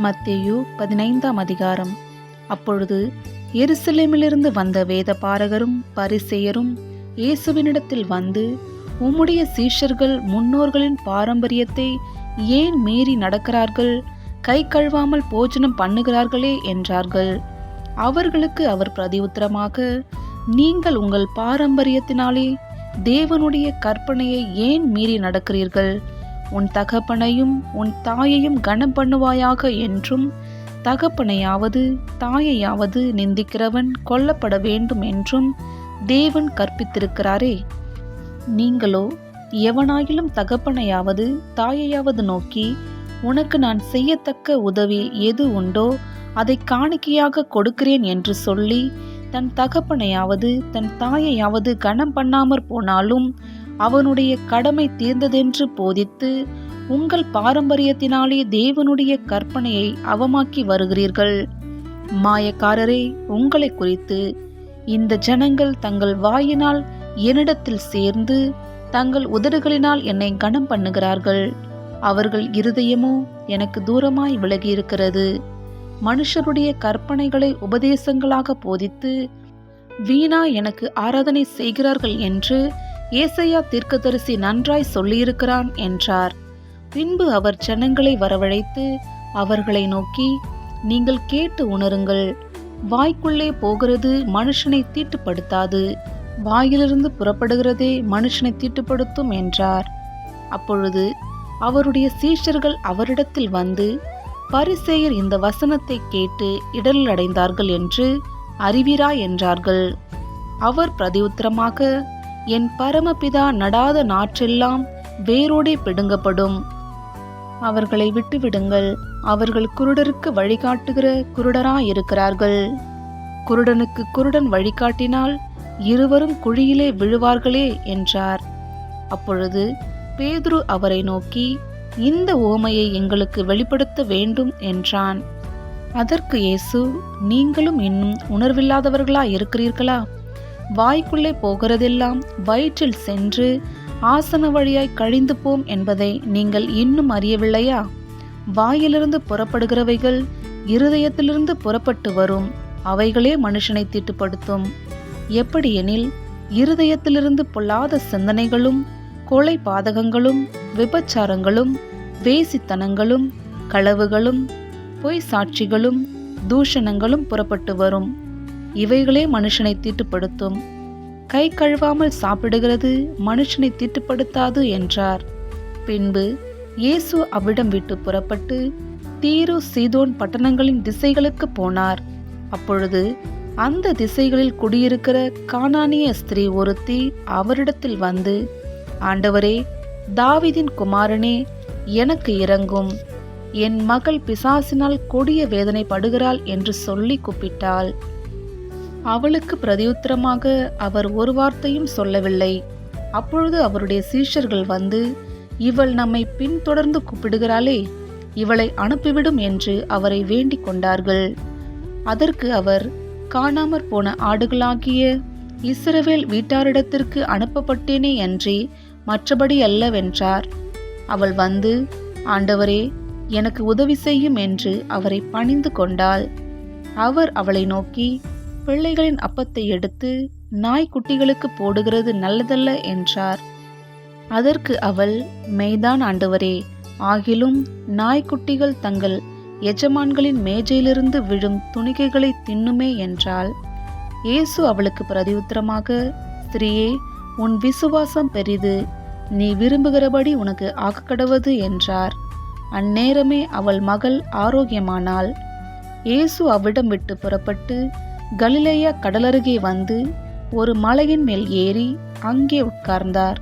மத்தேயு 15ஆம் அதிகாரம். அப்பொழுது எருசலேமிலிருந்து வந்த வேதபாரகரும் பரிசேயரும் இயேசுவினிடத்தில் வந்து, உம்முடைய சீஷர்கள் முன்னோர்களின் பாரம்பரியத்தை ஏன் மீறி நடக்கிறார்கள்? கை கழுவாமல் போஜனம் பண்ணுகிறார்களே என்றார்கள். அவர்களுக்கு அவர் பிரதியுத்தரமாக, நீங்கள் உங்கள் பாரம்பரியத்தினாலே தேவனுடைய கற்பனையை ஏன் மீறி நடக்கிறீர்கள்? உன் தகப்பனையும் உன் தாயையும் கனம் பண்ணுவாயாக என்றும், தகப்பனையாவது தாயையாவது நிந்திக்கிறவன் கொல்லப்பட வேண்டும் என்றும் தேவன் கற்பித்திருக்கிறாரே. நீங்களோ எவனாயிலும் தகப்பனையாவது தாயையாவது நோக்கி, உனக்கு நான் செய்யத்தக்க உதவி எது உண்டோ அதை காணிக்கையாக கொடுக்கிறேன் என்று சொல்லி, தன் தகப்பனையாவது தன் தாயையாவது கனம் பண்ணாமற் போனாலும் அவனுடைய கடமை தீர்ந்ததென்று போதித்து, உங்கள் பாரம்பரியத்தினாலே தேவனுடைய கற்பனையை அவமாக்கி வருகிறீர்கள். மாயக்காரரே, உங்களை குறித்து இந்த ஜனங்கள் தங்கள் வாயினால் என்னிடத்தில் சேர்ந்து தங்கள் உதடுகளினால் என்னை கனம் பண்ணுகிறார்கள். அவர்கள் இருதயமோ எனக்கு தூரமாய் விலகியிருக்கிறது. மனுஷருடைய கற்பனைகளை உபதேசங்களாக போதித்து வீணா எனக்கு ஆராதனை செய்கிறார்கள் என்று ஏசாயா தீர்க்கதரிசி நன்றாய் சொல்லியிருக்கிறான் என்றார். பின்பு அவர் ஜனங்களை வரவழைத்து அவர்களை நோக்கி, நீங்கள் கேட்டு உணருங்கள். வாய்க்குள்ளே போகிறது மனுஷனை தீட்டுப்படுத்தாது, வாயிலிருந்து புறப்படுகிறதே மனுஷனை தீட்டுப்படுத்தும் என்றார். அப்பொழுது அவருடைய சீஷர்கள் அவரிடத்தில் வந்து, பரிசேயர் இந்த வசனத்தை கேட்டு இடரில் அடைந்தார்கள் என்று அறிவீரா என்றார்கள். அவர் பிரதியுத்தரமாக, என் பரமபிதா நடாத நாற்றெல்லாம் வேரோடே பிடுங்கப்படும். அவர்களை விட்டுவிடுங்கள். அவர்கள் குருடருக்கு வழிகாட்டுகிற குருடராயிருக்கிறார்கள். குருடனுக்கு குருடன் வழிகாட்டினால் இருவரும் குழியிலே விழுவார்களே என்றார். அப்பொழுது பேதுரு அவரை நோக்கி, இந்த உவமையை எங்களுக்கு வெளிப்படுத்த வேண்டும் என்றான். அதற்கு இயேசு, நீங்களும் இன்னும் உணர்வில்லாதவர்களாய் இருக்கிறீர்களா? வாய்க்குள்ளே போகிறதெல்லாம் வயிற்றில் சென்று ஆசன வழியாய் கழிந்து போம் என்பதை நீங்கள் இன்னும் அறியவில்லையா? வாயிலிருந்து புறப்படுகிறவைகள் இருதயத்திலிருந்து புறப்பட்டு வரும், அவைகளே மனுஷனை தீட்டுப்படுத்தும். எப்படியெனில், இருதயத்திலிருந்து பொல்லாத சிந்தனைகளும் கொலை பாதகங்களும் விபச்சாரங்களும் வேசித்தனங்களும் களவுகளும் பொய் சாட்சிகளும் தூஷணங்களும் புறப்பட்டு வரும், இவைகளே மனுஷனை தீட்டுப்படுத்தும். கை கழுவாமல் சாப்பிடுகிறது மனுஷனை தீட்டுப்படுத்தாது என்றார். பின்பு இயேசு அவ்விடம் விட்டு புறப்பட்டு தீரு சீதோன் பட்டணங்களின் திசைகளுக்கு போனார். அப்பொழுது அந்த திசைகளில் குடியிருக்கிற கானானிய ஸ்திரீ ஒருத்தி அவரிடத்தில் வந்து, ஆண்டவரே, தாவீதின் குமாரனே, எனக்கு இரங்கும், என் மகள் பிசாசினால் கொடிய வேதனை படுகிறாள் என்று சொல்லி கூப்பிட்டாள். அவளுக்கு பிரதியுத்தரமாக அவர் ஒரு வார்த்தையும் சொல்லவில்லை. அப்பொழுது அவருடைய சீஷர்கள் வந்து, இவள் நம்மை பின்தொடர்ந்து கூப்பிடுகிறாளே, இவளை அனுப்பிவிடும் என்று அவரை வேண்டிக் கொண்டார்கள். அதற்கு அவர், காணாமற் போன ஆடுகளாகிய இஸ்ரவேல் வீட்டாரிடத்திற்கு அனுப்பப்பட்டேனே அன்றி மற்றபடி அல்லவென்றார். அவள் வந்து, ஆண்டவரே, எனக்கு உதவி செய்யும் என்று அவரை பணிந்து கொண்டாள். அவர் அவளை நோக்கி, பிள்ளைகளின் அப்பத்தை எடுத்து நாய்க்குட்டிகளுக்கு போடுகிறது நல்லதல்ல என்றார். அதற்கு அவள், மெய்தான் ஆண்டவரே, ஆகிலும் நாய்க்குட்டிகள் தங்கள் எஜமான்களின் மேஜையிலிருந்து விழும் துணிக்கைகளை தின்னுமே என்றாள். இயேசு அவளுக்கு பிரதியுத்தரமாக, ஸ்திரீயே, உன் விசுவாசம் பெரிது, நீ விரும்புகிறபடி உனக்கு ஆகக்கடவது என்றார். அந்நேரமே அவள் மகள் ஆரோக்கியமானாள். இயேசு அவ்விடம் விட்டு புறப்பட்டு கலிலேயா கடலருகே வந்து ஒரு மலையின் மேல் ஏறி அங்கே உட்கார்ந்தார்.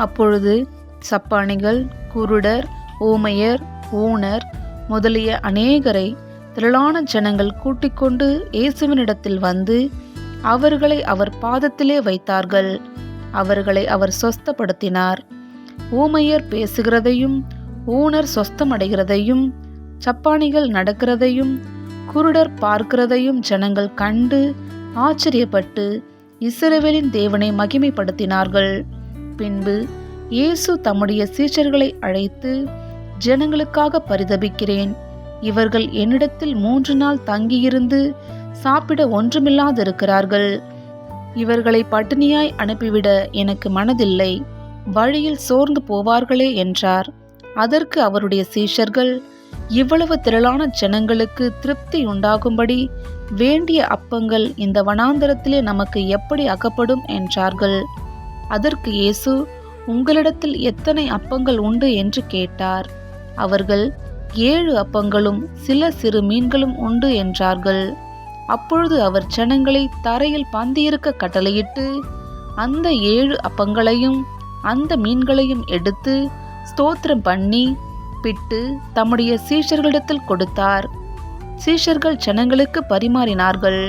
அப்பொழுது சப்பாணிகள், குருடர், ஊமையர், ஊனர் முதலிய அநேகரை திரளான ஜனங்கள் கூட்டிக்கொண்டு இயேசுவினிடத்தில் வந்து அவர்களை அவர் பாதத்திலே வைத்தார்கள். அவர்களை அவர் சொஸ்தப்படுத்தினார். ஊமையர் பேசுகிறதையும் ஊனர் சொஸ்தமடைகிறதையும் சப்பாணிகள் நடக்கிறதையும் குருடர் பார்க்கிறதையும் ஜனங்கள் கண்டு ஆச்சரியப்பட்டு இஸ்ரவேலின் தேவனை மகிமைப்படுத்தினார்கள். பின்பு இயேசு தம்முடைய சீஷர்களை அழைத்து, ஜனங்களுக்காக பரிதபிக்கிறேன், இவர்கள் என்னிடத்தில் 3 நாள் தங்கியிருந்து சாப்பிட ஒன்றுமில்லாதிருக்கிறார்கள். இவர்களை பட்டினியாய் அனுப்பிவிட எனக்கு மனதில்லை. வழியில் சோர்ந்து போவார்களே என்றார். அதற்கு அவருடைய சீஷர்கள், இவ்வளவு திரளான ஜனங்களுக்கு திருப்தி உண்டாகும்படி வேண்டிய அப்பங்கள் இந்த வனாந்தரத்திலே நமக்கு எப்படி அகப்படும் என்றார்கள். அதற்கு இயேசு, உங்களிடத்தில் எத்தனை அப்பங்கள் உண்டு என்று கேட்டார். அவர்கள், 7 அப்பங்களும் சில சிறு மீன்களும் உண்டு என்றார்கள். அப்பொழுது அவர் ஜனங்களை தரையில் பந்தியிருக்க கட்டளையிட்டு அந்த 7 அப்பங்களையும் அந்த மீன்களையும் எடுத்து ஸ்தோத்திரம் பண்ணி பிட்டு தம்முடைய சீஷர்களிடத்தில் கொடுத்தார். சீஷர்கள் ஜனங்களுக்கு பரிமாறினார்கள்.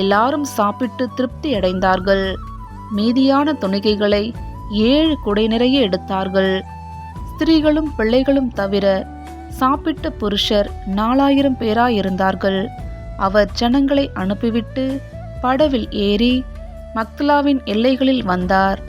எல்லாரும் சாப்பிட்டு திருப்தி அடைந்தார்கள். மீதியான துணிகைகளை 7 குடை நிறைய எடுத்தார்கள். ஸ்திரீகளும் பிள்ளைகளும் தவிர சாப்பிட்ட புருஷர் 4000 பேராயிருந்தார்கள். அவர் ஜனங்களை அனுப்பிவிட்டு படவில் ஏறி மக்தலாவின் எல்லைகளில் வந்தார்.